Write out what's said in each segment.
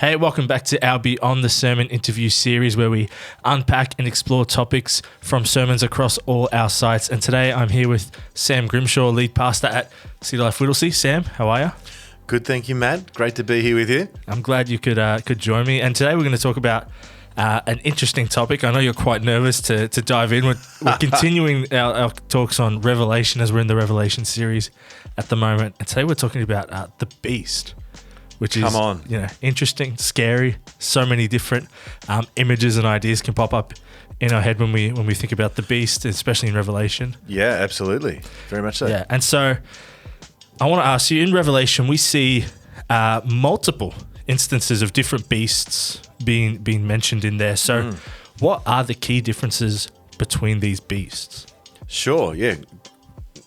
Hey, welcome back to our Beyond the Sermon interview series where we unpack and explore topics from sermons across all our sites. And today I'm here with Sam Grimshaw, lead pastor at CityLife Whittlesea. Sam, how are you? Good, thank you, Matt. Great to be here with you. I'm glad you could join me. And today we're going to talk about an interesting topic. I know you're quite nervous to dive in. We're continuing our talks on Revelation as we're in the Revelation series at the moment. And today we're talking about the beast, which is interesting, scary. So many different images and ideas can pop up in our head when we think about the beast, especially in Revelation. Yeah, absolutely. Very much so. Yeah, and so I want to ask you, in Revelation, we see multiple instances of different beasts being mentioned in there. So what are the key differences between these beasts? Sure, yeah.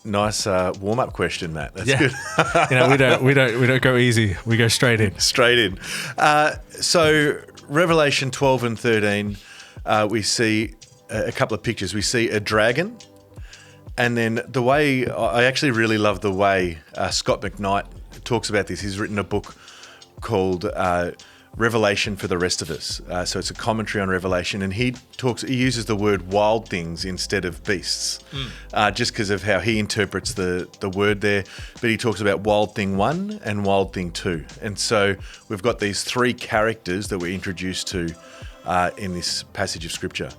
Nice warm-up question, Matt. That's good. we don't go easy. We go straight in. Straight in. So Revelation 12 and 13, we see a couple of pictures. We see a dragon, and then the way I actually really love the way Scot McKnight talks about this. He's written a book called Revelation for the Rest of Us. So it's a commentary on Revelation, and he uses the word wild things instead of beasts, just because of how he interprets the word there. But he talks about wild thing 1 and wild thing 2. And so we've got these three characters that we're introduced to in this passage of scripture.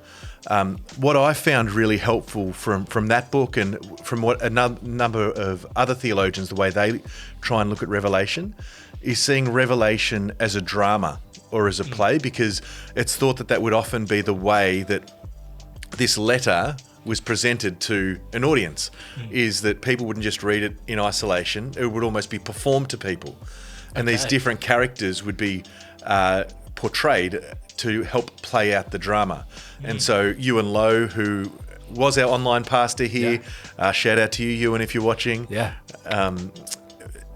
What I found really helpful from that book and from what a number of other theologians, the way they try and look at Revelation, is seeing Revelation as a drama or as a play, because it's thought that would often be the way that this letter was presented to an audience, is that people wouldn't just read it in isolation, it would almost be performed to people. And these different characters would be portrayed to help play out the drama. And so Ewan Lowe, who was our online pastor here, shout out to you, Ewan, if you're watching.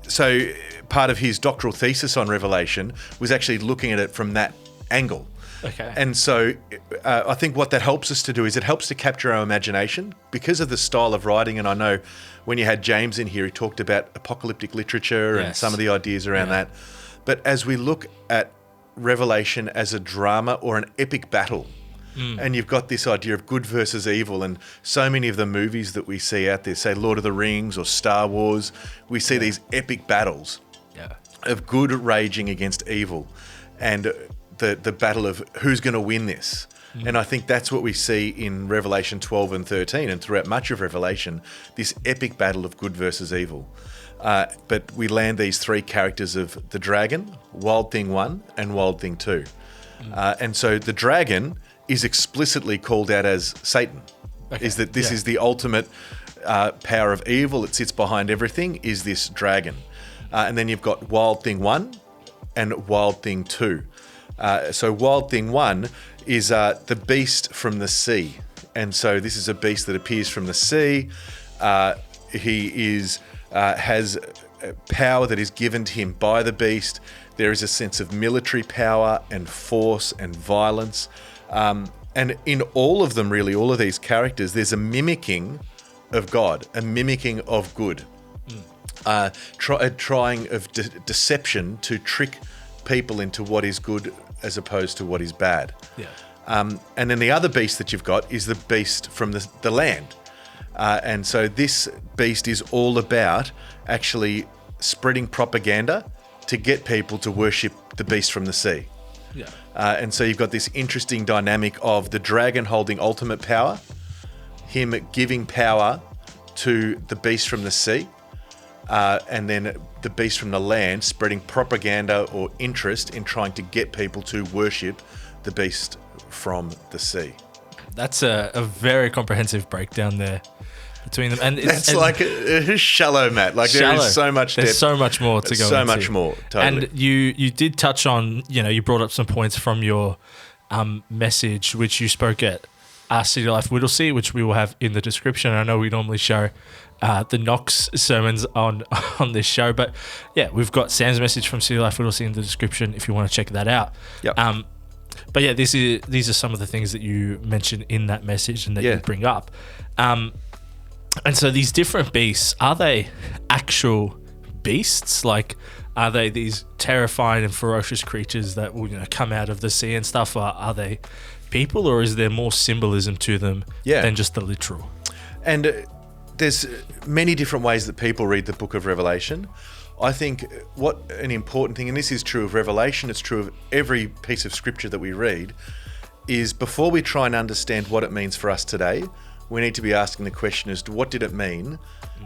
So part of his doctoral thesis on Revelation was actually looking at it from that angle. Okay. And so I think what that helps us to do is it helps to capture our imagination because of the style of writing. And I know when you had James in here, he talked about apocalyptic literature and some of the ideas around that. But as we look at Revelation as a drama or an epic battle, and you've got this idea of good versus evil, and so many of the movies that we see out there, say Lord of the Rings or Star Wars, we see these epic battles of good raging against evil, and the battle of who's going to win this. And I think that's what we see in Revelation 12 and 13 and throughout much of Revelation, this epic battle of good versus evil. But we land these three characters of the dragon, Wild Thing 1 and Wild Thing 2. And so the dragon is explicitly called out as Satan. Is that this is the ultimate power of evil that sits behind everything, is this dragon. And then you've got Wild Thing 1 and Wild Thing 2. So Wild Thing 1 is the beast from the sea. And so this is a beast that appears from the sea. He has power that is given to him by the beast. There is a sense of military power and force and violence. And in all of them, really, all of these characters, there's a mimicking of God, a mimicking of good, a trying of deception to trick people into what is good as opposed to what is bad. And then the other beast that you've got is the beast from the land. And so this beast is all about actually spreading propaganda to get people to worship the beast from the sea. And so you've got this interesting dynamic of the dragon holding ultimate power, him giving power to the beast from the sea, and then the beast from the land spreading propaganda or interest in trying to get people to worship the beast from the sea. That's a very comprehensive breakdown there between them. And it's like a shallow, Matt. Like shallow. There is so much depth. There's so much more to go into. So much more, totally. And you did touch on, you brought up some points from your message, which you spoke at City Life Whittlesea, which we will have in the description. I know we normally show the Knox sermons on this show, but we've got Sam's message from City Life Whittlesea in the description if you want to check that out. But these are some of the things that you mentioned in that message and that you bring up. And so these different beasts, are they actual beasts? Like, Are they these terrifying and ferocious creatures that will come out of the sea and stuff? Or are they people, or is there more symbolism to them than just the literal? And there's many different ways that people read the book of Revelation. I think what an important thing, and this is true of Revelation, it's true of every piece of scripture that we read, is before we try and understand what it means for us today, we need to be asking the question as to what did it mean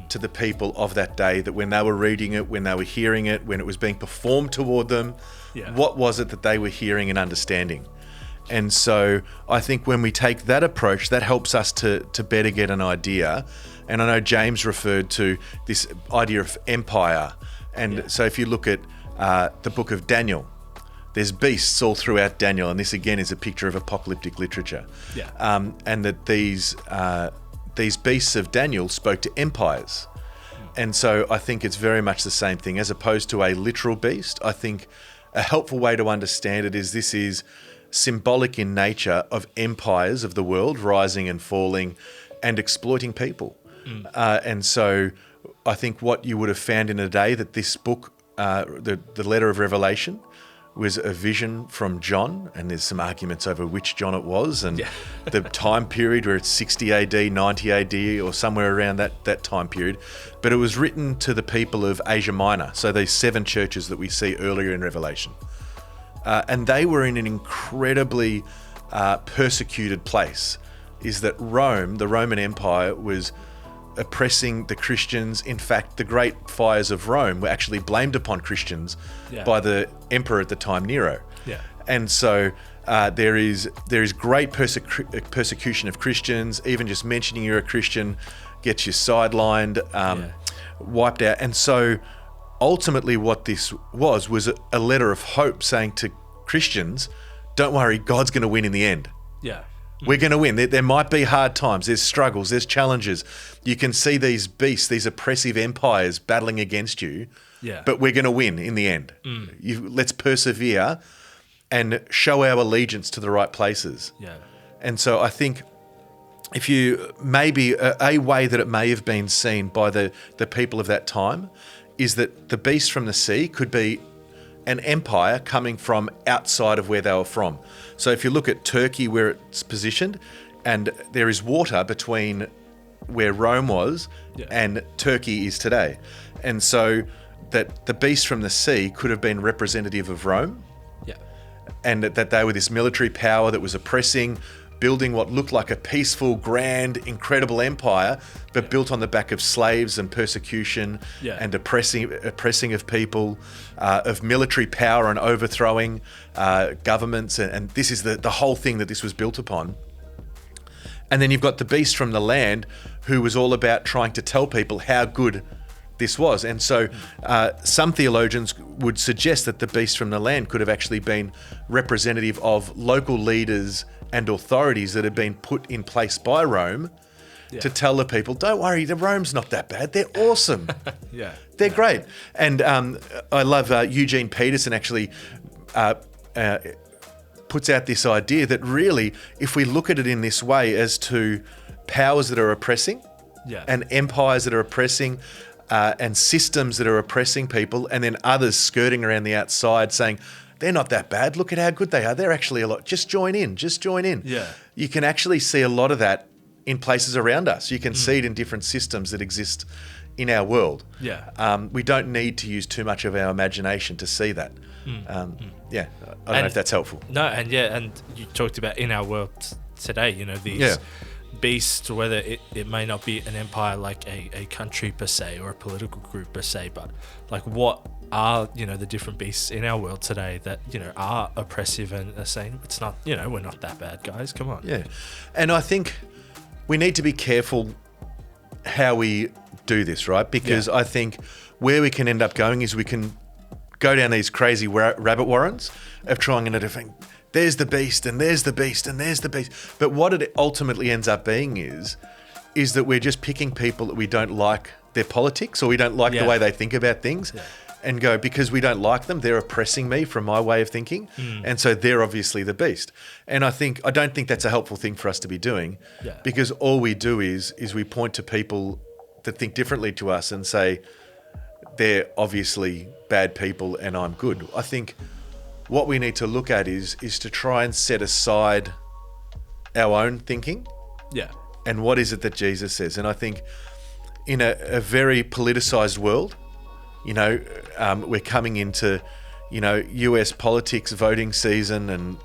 to the people of that day, that when they were reading it, when they were hearing it, when it was being performed toward them, what was it that they were hearing and understanding? And so I think when we take that approach, that helps us to better get an idea. And I know James referred to this idea of empire. And so if you look at the book of Daniel, there's beasts all throughout Daniel. And this again is a picture of apocalyptic literature. And that these beasts of Daniel spoke to empires. And so I think it's very much the same thing. As opposed to a literal beast, I think a helpful way to understand it is this is symbolic in nature of empires of the world rising and falling and exploiting people. And so I think what you would have found in a day that this book, the letter of Revelation, was a vision from John, and there's some arguments over which John it was, and the time period where it's 60 AD, 90 AD, or somewhere around that time period. But it was written to the people of Asia Minor, so these 7 churches that we see earlier in Revelation. And they were in an incredibly persecuted place. Is that Rome, the Roman Empire, was oppressing the Christians. In fact, the great fires of Rome were actually blamed upon Christians by the emperor at the time, Nero. And so there is great persecution of Christians. Even just mentioning you're a Christian gets you sidelined, wiped out. And so ultimately what this was a letter of hope saying to Christians, don't worry, God's going to win in the end. We're going to win. There might be hard times. There's struggles. There's challenges. You can see these beasts, these oppressive empires battling against you, but we're going to win in the end. Let's persevere and show our allegiance to the right places. And so I think if you maybe a way that it may have been seen by the people of that time is that the beast from the sea could be an empire coming from outside of where they were from. So if you look at Turkey, where it's positioned, and there is water between where Rome was and Turkey is today. And so that the beast from the sea could have been representative of Rome, and that they were this military power that was oppressing, building what looked like a peaceful, grand, incredible empire, but built on the back of slaves and persecution and oppressing of people, of military power and overthrowing governments. And this is the whole thing that this was built upon. And then you've got the beast from the land who was all about trying to tell people how good this was. And so some theologians would suggest that the beast from the land could have actually been representative of local leaders and authorities that had been put in place by Rome to tell the people, don't worry, the Rome's not that bad. They're awesome. They're great. And I love Eugene Peterson actually puts out this idea that really, if we look at it in this way as to powers that are oppressing and empires that are oppressing and systems that are oppressing people, and then others skirting around the outside saying, they're not that bad. Look at how good they are. They're actually a lot. Just join in. You can actually see a lot of that in places around us. You can see it in different systems that exist in our world. We don't need to use too much of our imagination to see that. I don't know if that's helpful. No, and you talked about in our world today, these beasts, whether it may not be an empire like a country per se or a political group per se, but like what are the different beasts in our world today that are oppressive and are saying it's not we're not that bad, guys, come on. And I think we need to be careful how we do this, right? Because I think where we can end up going is we can go down these crazy rabbit warrens of trying to defend there's the beast and there's the beast and there's the beast. But what it ultimately ends up being is that we're just picking people that we don't like their politics, or we don't like the way they think about things, and go, because we don't like them, they're oppressing me from my way of thinking, and so they're obviously the beast. And I don't think that's a helpful thing for us to be doing, because all we do is we point to people that think differently to us and say, they're obviously bad people and I'm good. I think what we need to look at is to try and set aside our own thinking. Yeah. And what is it that Jesus says? And I think in a very politicized world, we're coming into, US politics, voting season, and,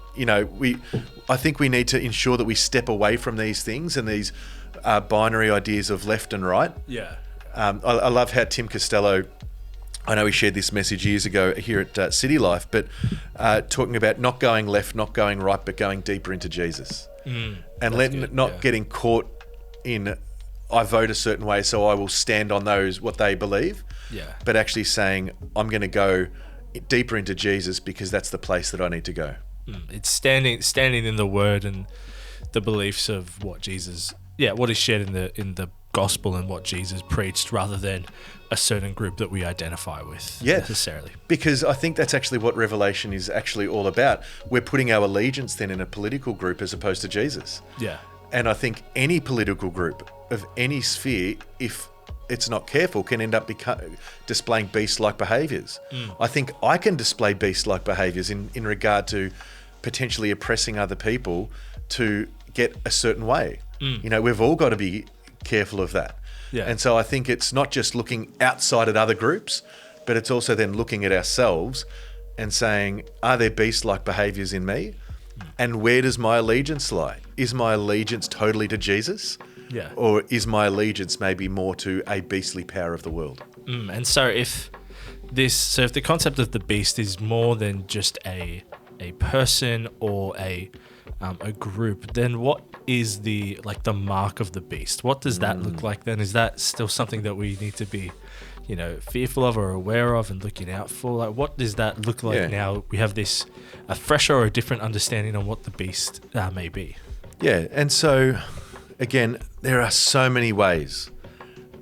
I think we need to ensure that we step away from these things and these binary ideas of left and right. Yeah. I love how Tim Costello, I know he shared this message years ago here at CityLife, but talking about not going left, not going right, but going deeper into Jesus. And getting caught in, I vote a certain way, so I will stand on what they believe. Yeah. But actually saying, I'm going to go deeper into Jesus because that's the place that I need to go. It's standing in the word and the beliefs of what Jesus, what is shared in the gospel and what Jesus preached, rather than a certain group that we identify with necessarily. Because I think that's actually what Revelation is actually all about. We're putting our allegiance then in a political group as opposed to Jesus. Yeah. And I think any political group of any sphere, if it's not careful, can end up displaying beast-like behaviours. I think I can display beast-like behaviours in regard to potentially oppressing other people to get a certain way. We've all got to be careful of that. Yeah. And so I think it's not just looking outside at other groups, but it's also then looking at ourselves and saying, are there beast-like behaviours in me? And where does my allegiance lie? Is my allegiance totally to Jesus? Yeah. Or is my allegiance maybe more to a beastly power of the world? And so if the concept of the beast is more than just a person or a group, then what is the mark of the beast? What does that look like then? Is that still something that we need to be, fearful of or aware of and looking out for? Like, what does that look like now? We have a fresher or a different understanding on what the beast may be. Yeah, and so again, there are so many ways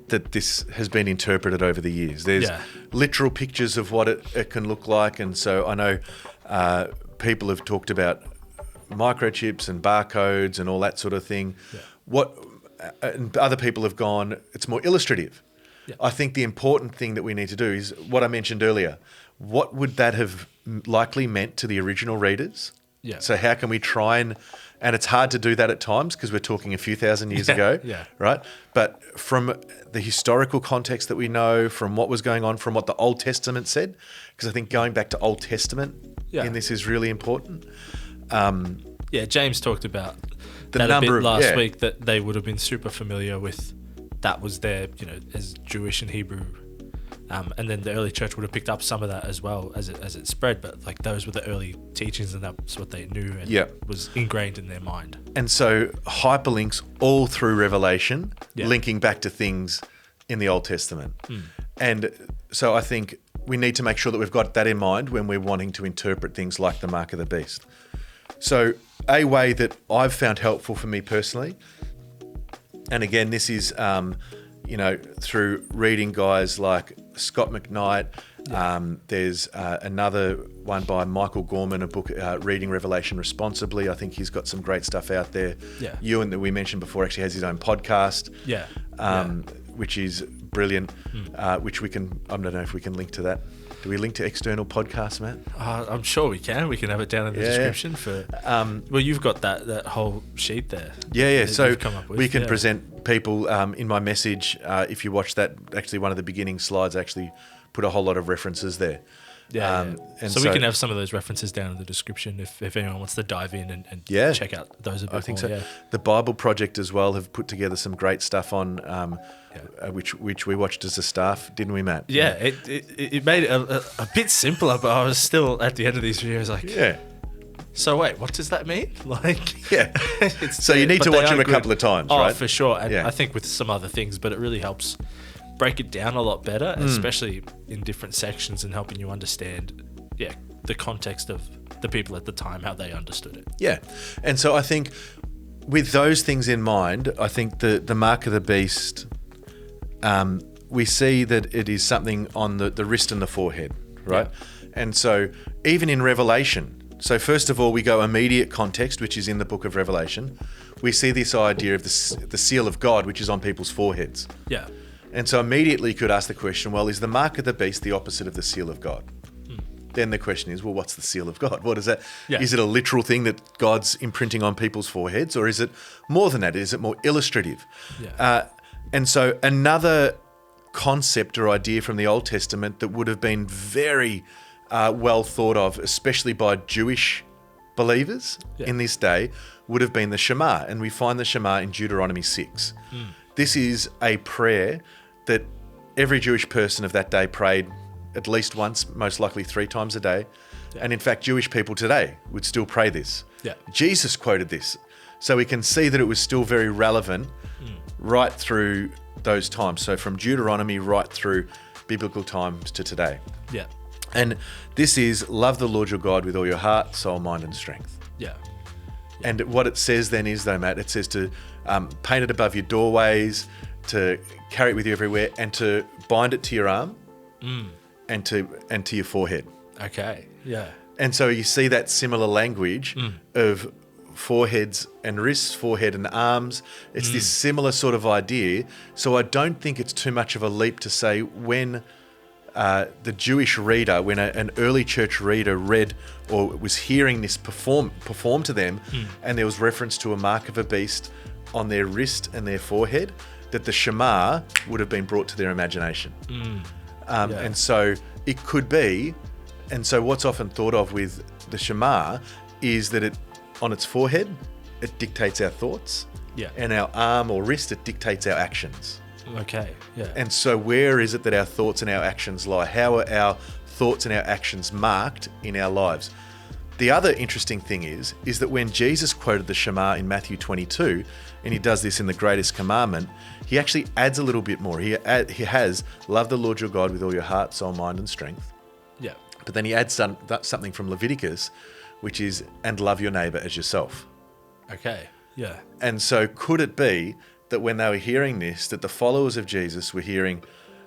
that this has been interpreted over the years. There's literal pictures of what it can look like, and so I know people have talked about microchips and barcodes and all that sort of thing. And other people have gone, it's more illustrative. I think the important thing that we need to do is what I mentioned earlier. What would that have likely meant to the original readers? So how can we try and it's hard to do that at times because we're talking a few thousand years ago, right? But from the historical context that we know, from what was going on, from what the Old Testament said, because I think going back to Old Testament in this is really important. James talked about that a bit last week, that they would have been super familiar with that was their, as Jewish and Hebrew. And then the early church would have picked up some of that as well as it spread. But those were the early teachings and that's what they knew and was ingrained in their mind. And so hyperlinks all through Revelation, linking back to things in the Old Testament. And so I think we need to make sure that we've got that in mind when we're wanting to interpret things like the mark of the beast. So a way that I've found helpful for me personally, and again, this is, through reading guys like Scot, McKnight. There's another one by Michael Gorman, a book, Reading Revelation Responsibly. I think he's got some great stuff out there. Ewan, that we mentioned before, actually has his own podcast, which is brilliant, which we can, I don't know if we can link to that. Do we link to external podcasts, Matt? I'm sure we can. We can have it down in the description for. Well, you've got that whole sheet there. So we can present people in my message. If you watch that, actually one of the beginning slides actually put a whole lot of references there. And so we can have some of those references down in the description if anyone wants to dive in and check out those a bit more. I think so. The Bible Project as well have put together some great stuff on which we watched as a staff, didn't we, Matt? It made it a bit simpler, but I was still at the end of these videos like, so wait, what does that mean? So you need to watch them a couple of times, right? Oh, for sure. And I think with some other things, but it really helps break it down a lot better, especially in different sections and helping you understand the context of the people at the time, how they understood it. And so I think with those things in mind, I think the mark of the beast, we see that it is something on the wrist and the forehead, right? And so even in Revelation, so first of all, we go immediate context, which is in the book of Revelation. We see this idea of the seal of God, which is on people's foreheads. And so immediately you could ask the question, well, is the mark of the beast the opposite of the seal of God? Then the question is, well, what's the seal of God? What is that? Yeah. Is it a literal thing that God's imprinting on people's foreheads, or is it more than that? Is it more illustrative? Yeah. And so another concept or idea from the Old Testament that would have been very well thought of, especially by Jewish believers in this day, would have been the Shema. And we find the Shema in Deuteronomy 6. This is a prayer that every Jewish person of that day prayed at least once, most likely 3 times a day. Yeah. And in fact, Jewish people today would still pray this. Yeah. Jesus quoted this. So we can see that it was still very relevant right through those times. So from Deuteronomy right through biblical times to today. Yeah. And this is, love the Lord your God with all your heart, soul, mind, and strength. Yeah. And what it says then is, though, Matt, it says to paint it above your doorways, to carry it with you everywhere, and to bind it to your arm. And to your forehead. Okay. Yeah. And so you see that similar language of foreheads and wrists, forehead and arms. It's this similar sort of idea. So I don't think it's too much of a leap to say when the Jewish reader, when an early church reader read or was hearing this perform to them, and there was reference to a mark of a beast on their wrist and their forehead, that the Shema would have been brought to their imagination. And so it could be, and so what's often thought of with the Shema is that it, on its forehead, it dictates our thoughts. Yeah. And our arm or wrist, it dictates our actions. Okay. Yeah. And so where is it that our thoughts and our actions lie? How are our thoughts and our actions marked in our lives? The other interesting thing is that when Jesus quoted the Shema in Matthew 22, and he does this in the greatest commandment, he actually adds a little bit more. He has, love the Lord your God with all your heart, soul, mind, and strength. Yeah. But then he adds something from Leviticus, which is, and love your neighbor as yourself. Okay. Yeah. And so could it be that when they were hearing this, that the followers of Jesus were hearing,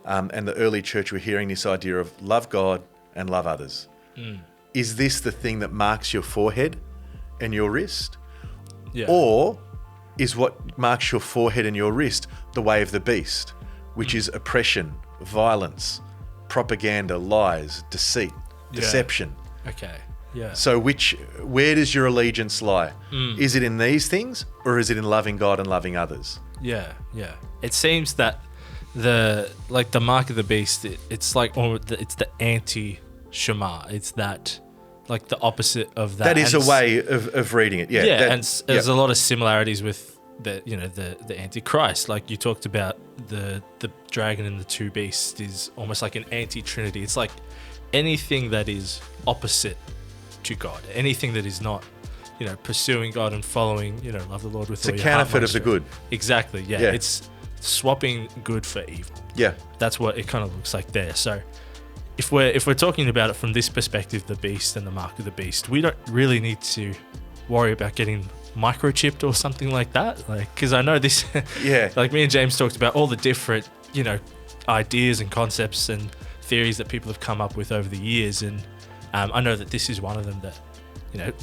and the early church were hearing this idea of love God and love others? Is this the thing that marks your forehead and your wrist? Yeah. Or is what marks your forehead and your wrist the way of the beast, which is oppression, violence, propaganda, lies, deceit, deception? Okay. Yeah. So where does your allegiance lie? Is it in these things, or is it in loving God and loving others? Yeah. Yeah. It seems that the mark of the beast, it's like it's the anti-Shema. It's that, like, the opposite of that. That is a way of reading it. Yeah. Yeah. And there's a lot of similarities with the Antichrist. Like you talked about, the dragon and the 2 beasts is almost like an anti-trinity. It's like anything that is opposite to God, anything that is not, pursuing God and following, love the Lord with all your heart. It's a counterfeit of the good. Exactly. Yeah. It's swapping good for evil. Yeah. That's what it kind of looks like there. So if we're talking about it from this perspective, the beast and the mark of the beast, we don't really need to worry about getting microchipped or something like that. Like, because I know this, like me and James talked about all the different, ideas and concepts and theories that people have come up with over the years. And I know that this is one of them that,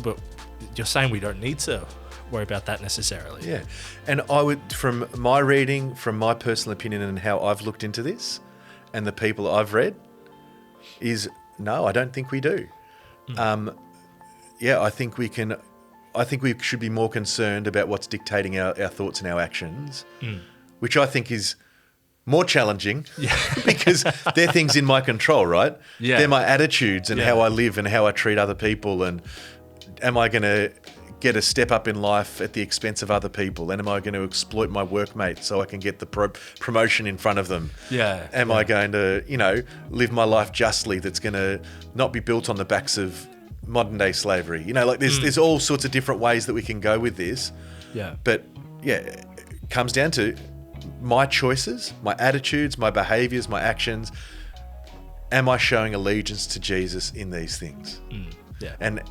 but you're saying we don't need to worry about that necessarily. Yeah. And I would, from my reading, from my personal opinion and how I've looked into this and the people I've read, is no, I don't think we do. I think we should be more concerned about what's dictating our thoughts and our actions, which I think is more challenging because they're things in my control, right? Yeah. They're my attitudes and how I live and how I treat other people. And am I going to get a step up in life at the expense of other people? And am I going to exploit my workmates so I can get the promotion in front of them? Yeah. Am I going to, live my life justly that's going to not be built on the backs of modern day slavery? There's all sorts of different ways that we can go with this. Yeah. But it comes down to my choices, my attitudes, my behaviors, my actions. Am I showing allegiance to Jesus in these things? Yeah. And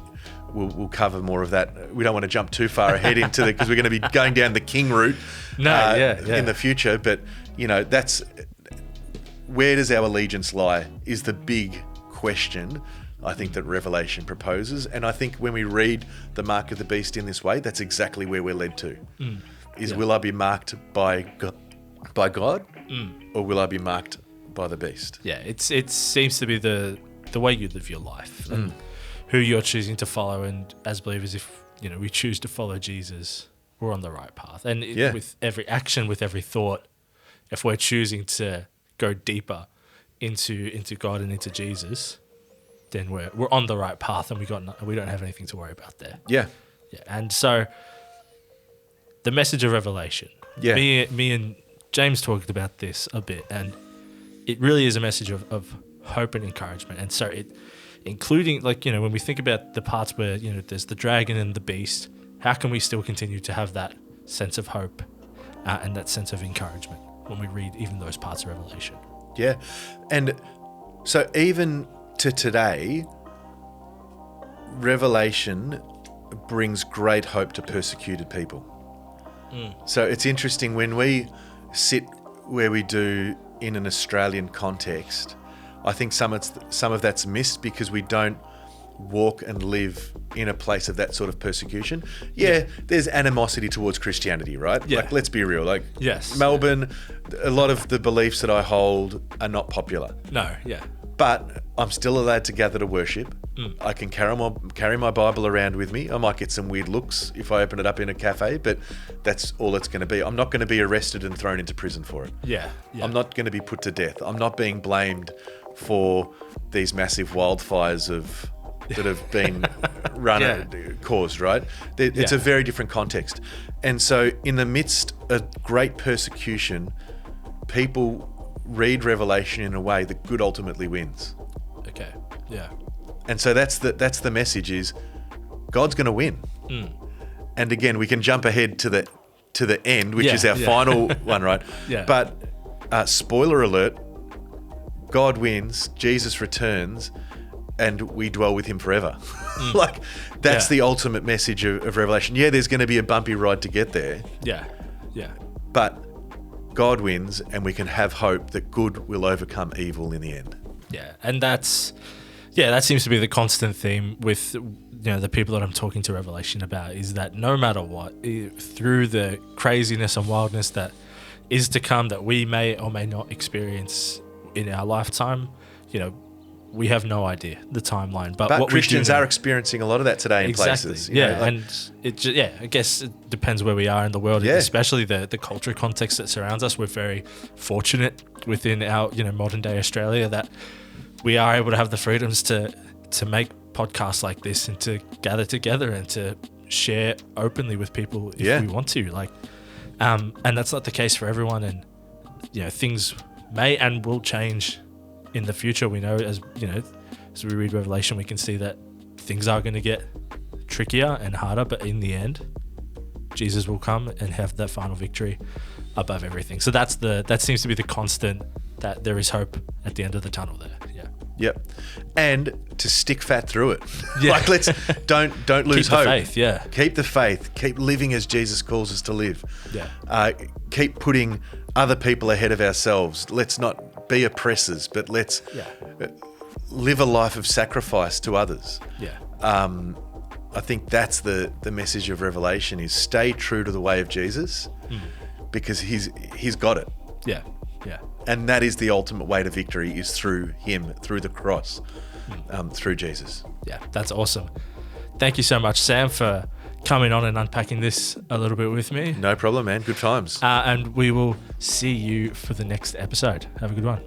we'll cover more of that. We don't want to jump too far ahead into because we're going to be going down the king route in the future. But, that's where does our allegiance lie is the big question I think that Revelation proposes. And I think when we read the mark of the beast in this way, that's exactly where we're led to. Will I be marked by by God, or will I be marked by the beast? Yeah, it seems to be the way you live your life and who you're choosing to follow. And as believers, if we choose to follow Jesus, we're on the right path. And with every action, with every thought, if we're choosing to go deeper into God and into Jesus, then we're on the right path, and we don't have anything to worry about there. Yeah. And so the message of Revelation. Yeah. Me and James talked about this a bit, and it really is a message of hope and encouragement. And so including when we think about the parts where there's the dragon and the beast, how can we still continue to have that sense of hope and that sense of encouragement when we read even those parts of Revelation? Yeah. And so even to today, Revelation brings great hope to persecuted people. So it's interesting when we sit where we do in an Australian context, I think some of that's missed because we don't walk and live in a place of that sort of persecution. Yeah, there's animosity towards Christianity, right? Yeah. Like, let's be real. Like, yes, Melbourne, a lot of the beliefs that I hold are not popular. No, yeah. But I'm still allowed to gather to worship. I can carry my Bible around with me. I might get some weird looks if I open it up in a cafe, but that's all it's going to be. I'm not going to be arrested and thrown into prison for it. Yeah. I'm not going to be put to death. I'm not being blamed for these massive wildfires that have been caused, right? It's a very different context. And so in the midst of great persecution, people read Revelation in a way that good ultimately wins. Okay. Yeah. And so that's the message is God's going to win. And again, we can jump ahead to the end, which is our final one, right? Yeah. But spoiler alert, God wins, Jesus returns, and we dwell with him forever. Like, that's the ultimate message of Revelation. Yeah, there's going to be a bumpy ride to get there. Yeah. Yeah. But God wins, and we can have hope that good will overcome evil in the end. Yeah, and that seems to be the constant theme with the people that I'm talking to Revelation about, is that no matter what, through the craziness and wildness that is to come, that we may or may not experience in our lifetime, we have no idea the timeline. But what Christians are experiencing a lot of that today in places. And I guess it depends where we are in the world, especially the cultural context that surrounds us. We're very fortunate within our modern day Australia that we are able to have the freedoms to make podcasts like this and to gather together and to share openly with people if we want to. And that's not the case for everyone. And things may and will change in the future. We know as we read Revelation, we can see that things are going to get trickier and harder, but in the end, Jesus will come and have that final victory above everything. So that seems to be the constant, that there is hope at the end of the tunnel there. Yeah. Yep. And to stick fat through it. Yeah. Like, let's don't lose hope. Keep the faith, yeah. Keep the faith. Keep living as Jesus calls us to live. Yeah. Keep putting other people ahead of ourselves. Let's not be oppressors, but let's live a life of sacrifice to others. Yeah. I think that's the message of Revelation, is stay true to the way of Jesus, because he's got it. Yeah. Yeah. And that is the ultimate way to victory, is through him, through the cross, through Jesus. Yeah, that's awesome. Thank you so much, Sam, for coming on and unpacking this a little bit with me. No problem, man. Good times. And we will see you for the next episode. Have a good one.